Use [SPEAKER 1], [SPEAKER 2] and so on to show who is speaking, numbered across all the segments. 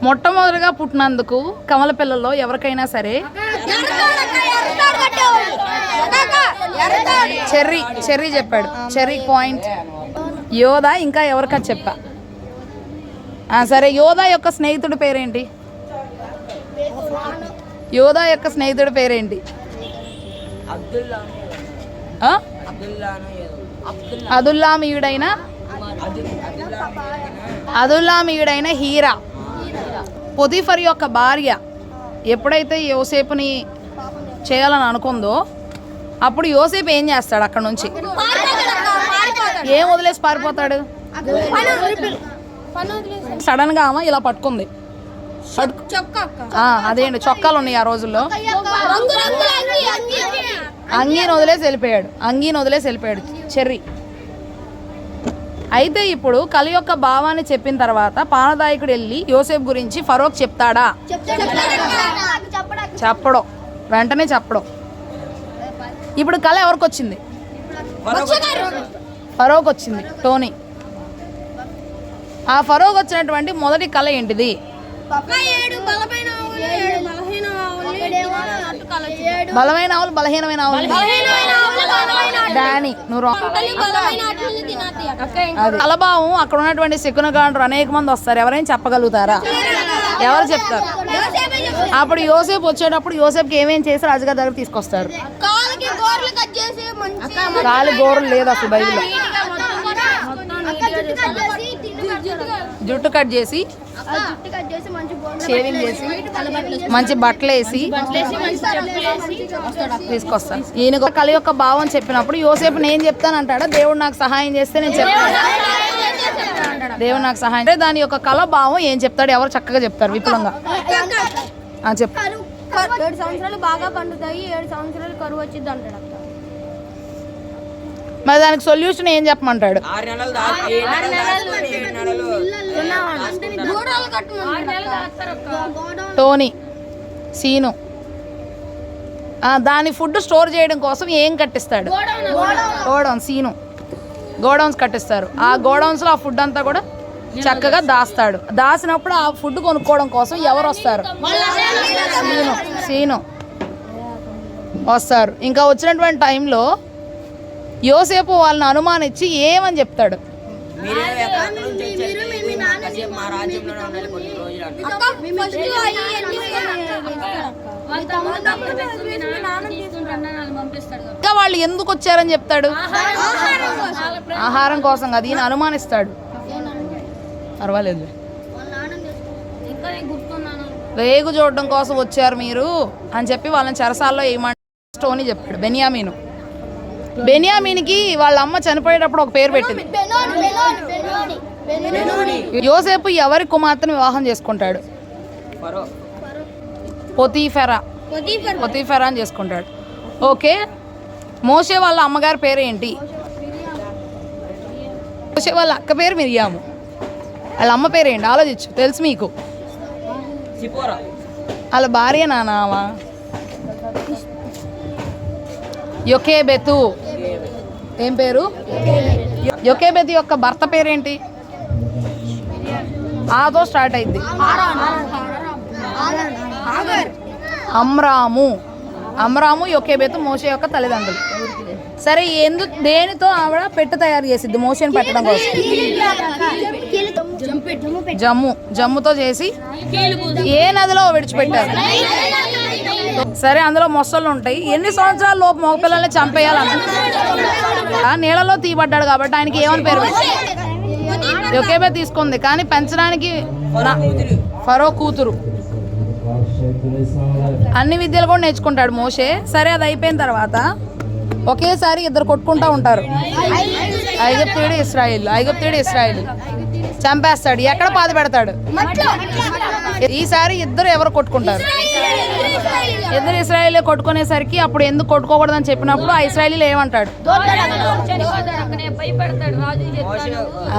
[SPEAKER 1] మొట్టమొదటిగా పుట్టినందుకు కమల పిల్లల్లో ఎవరికైనా సరే చెర్రీ చెప్పాడు. Cherry point. యోధా ఇంకా ఎవరికా చెప్పా. సరే, యోధా యొక్క స్నేహితుడి పేరేంటి? యోధా యొక్క స్నేహితుడి పేరేంటి? అదుల్లామీయుడైన హీరా. పొతిఫర్ యొక్క భార్య ఎప్పుడైతే యోసేపుని చేయాలని అనుకుందో అప్పుడు యోసేపు ఏం చేస్తాడు? అక్కడ నుంచి ఏం వదిలేసి పారిపోతాడు? సడన్ గా ఇలా పట్టుకుంది. అదేంటి, చొక్కాలు ఉన్నాయి ఆ రోజుల్లో. అంగీని వదిలేసి వెళ్ళిపోయాడు చెర్రీ. అయితే ఇప్పుడు కళ యొక్క భావాన్ని చెప్పిన తర్వాత పానదాయకుడు వెళ్ళి యోసేపు గురించి ఫరోక్ చెప్తాడా? చెప్పడం, వెంటనే చెప్పడం. ఇప్పుడు కళ ఎవరికి వచ్చింది? ఫరోక్ వచ్చింది, టోనీ. ఆ ఫరోక్ వచ్చినటువంటి మొదటి కళ ఏంటిది? బలమైన ఆవులు, బలహీనమైన ఆవులు. డానీ, నువ్వు కలభావం. అక్కడ ఉన్నటువంటి శకునగాండ్రు అనేక మంది వస్తారు. ఎవరైనా చెప్పగలుగుతారా? ఎవరు చెప్తారు? అప్పుడు యోసేపు వచ్చేటప్పుడు యోసేపుకి ఏమేమి చేసి రాజుగారి దగ్గర తీసుకొస్తారు? కాలి గోరలు లేదు అసలు బైబిల్లో. జుట్టు కట్ చేసి, షేవింగ్ చేసి, మంచి బట్టలు వేసి తీసుకొస్తాను. ఈయన కళ యొక్క భావం చెప్పినప్పుడు యోసేపు నేను చెప్తానంటాడా? దేవుడు నాకు సహాయం చేస్తే నేను చెప్తాను. దేవుడు నాకు సహాయం అంటే దాని యొక్క కళ భావం ఏం చెప్తాడు? ఎవరు చక్కగా చెప్తారు విపులంగా? చెప్తారు.
[SPEAKER 2] 7 సంవత్సరాలు బాగా పండుతాయి, 7 సంవత్సరాలు కరువు వచ్చింది అంటాడు.
[SPEAKER 1] మరి దానికి సొల్యూషన్ ఏం చెప్పమంటాడు? టోనీ, సీను దాని ఫుడ్ స్టోర్ చేయడం కోసం ఏం కట్టిస్తాడు? గోడౌన్స్. సీను గోడౌన్స్ కట్టిస్తారు. ఆ గోడౌన్స్లో ఆ ఫుడ్ అంతా కూడా చక్కగా దాస్తాడు. దాసినప్పుడు ఆ ఫుడ్ కొనుక్కోవడం కోసం ఎవరు వస్తారు? సీను వస్తారు. ఇంకా వచ్చినటువంటి టైంలో యోసేపు వాళ్ళని అనుమానించి ఏమని చెప్తాడు? ఇంకా వాళ్ళు ఎందుకు వచ్చారని చెప్తాడు? ఆహారం కోసం కదా. ఈయన అనుమానిస్తాడు. పర్వాలేదు, రేగు చూడడం కోసం వచ్చారు మీరు అని చెప్పి వాళ్ళని చెరసాల్లో ఏమంటో అని చెప్పాడు. బెన్యామీనికి వాళ్ళ అమ్మ చనిపోయేటప్పుడు ఒక పేరు పెట్టింది. యోసేపు ఎవరి కుమార్తెను వివాహం చేసుకుంటాడు? పొతీఫెరా అని చేసుకుంటాడు. ఓకే, మోషే వాళ్ళ అమ్మగారి పేరు ఏంటి? మోషే వాళ్ళ అక్క పేరు మిరియాము. వాళ్ళ అమ్మ పేరు ఏంటి? ఆలోచించు, తెలుసు మీకు. వాళ్ళ భార్య నానావా? యొకేబెతు. ఏం పేరు? యొకేబెతు యొక్క భర్త పేరేంటి? ఆతో స్టార్ట్ అయింది. అమ్రాము యొకేబెతు మోషే యొక్క తల్లిదండ్రులు. సరే, దేనితో ఆవిడ పెట్టె తయారు చేసిద్ది మోషేని పెట్టడం కోసం? జమ్ముతో చేసి ఏ నదిలో విడిచిపెట్టారు? సరే, అందులో మొసళ్ళు ఉంటాయి. ఎన్ని సంవత్సరాల లోపు మగపిల్లల్ని చంపేయాలన్న నీళ్ళలో తీయబడ్డాడు కాబట్టి ఆయనకి ఏమని పేరు పెట్టారు? యొకేబే తీసుకుంది, కానీ పెంచడానికి ఫరో కూతురు. అన్ని విద్యలు కూడా నేర్చుకుంటాడు మోషే. సరే, అది అయిపోయిన తర్వాత ఒకేసారి ఇద్దరు కొట్టుకుంటా ఉంటారు. ఐగుప్తీయుడు ఇశ్రాయేలు చంపేస్తాడు. ఎక్కడ పాత పెడతాడు? ఈసారి ఇద్దరు ఎవరు కొట్టుకుంటారు? ఇద్దరు ఇశ్రాయేలే కొట్టుకునేసరికి అప్పుడు ఎందుకు కొట్టుకోకూడదని చెప్పినప్పుడు ఆ ఇశ్రాయేలీలు ఏమంటాడు?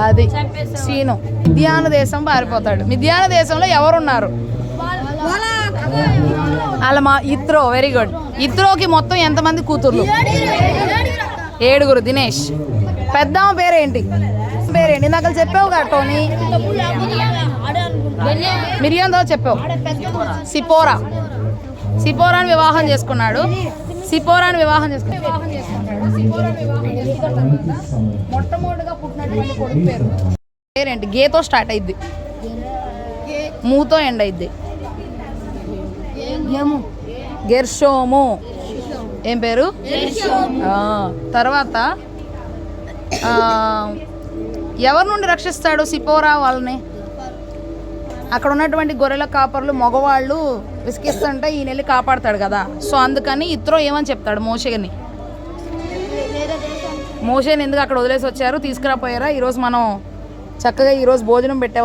[SPEAKER 1] అది సీను మిద్యాను దేశం పారిపోతాడు. మిద్యాను దేశంలో ఎవరున్నారు? అలా ఇత్రో. Very good. ఇత్రోకి మొత్తం ఎంతమంది కూతుర్లు? 7. దినేష్. పెద్దమ్మ పేరేంటి? ఇందాక చెప్పావు కదా టోనీ. మిరియందో చెప్పావు. సిపోరా. సిపోరాని వివాహం చేసుకున్నాడు. సిపోరాని వివాహం చేసుకున్నాడు. సిపోరాని వివాహం చేసుకున్న తర్వాత మొట్టమొదటిగా పుట్టినటువంటి కొడుకు పేరేంటి? గేతో స్టార్ట్ అయింది, మూతో ఎండ్ అయింది. గెర్షోము. ఏం పేరు? తర్వాత ఎవరి నుండి రక్షిస్తాడు సిపోరా వాళ్ళని? అక్కడ ఉన్నటువంటి గొర్రెల కాపర్లు మగవాళ్ళు విసిగిస్తుంటే ఈయన వెళ్ళి కాపాడతాడు కదా. సో అందుకని ఇత్రో ఏమని చెప్తాడు మోషేని? మోషేని ఎందుకు అక్కడ వదిలేసి వచ్చారు, తీసుకురాపోయారా? ఈరోజు మనం చక్కగా ఈరోజు భోజనం పెట్టేవాళ్ళం.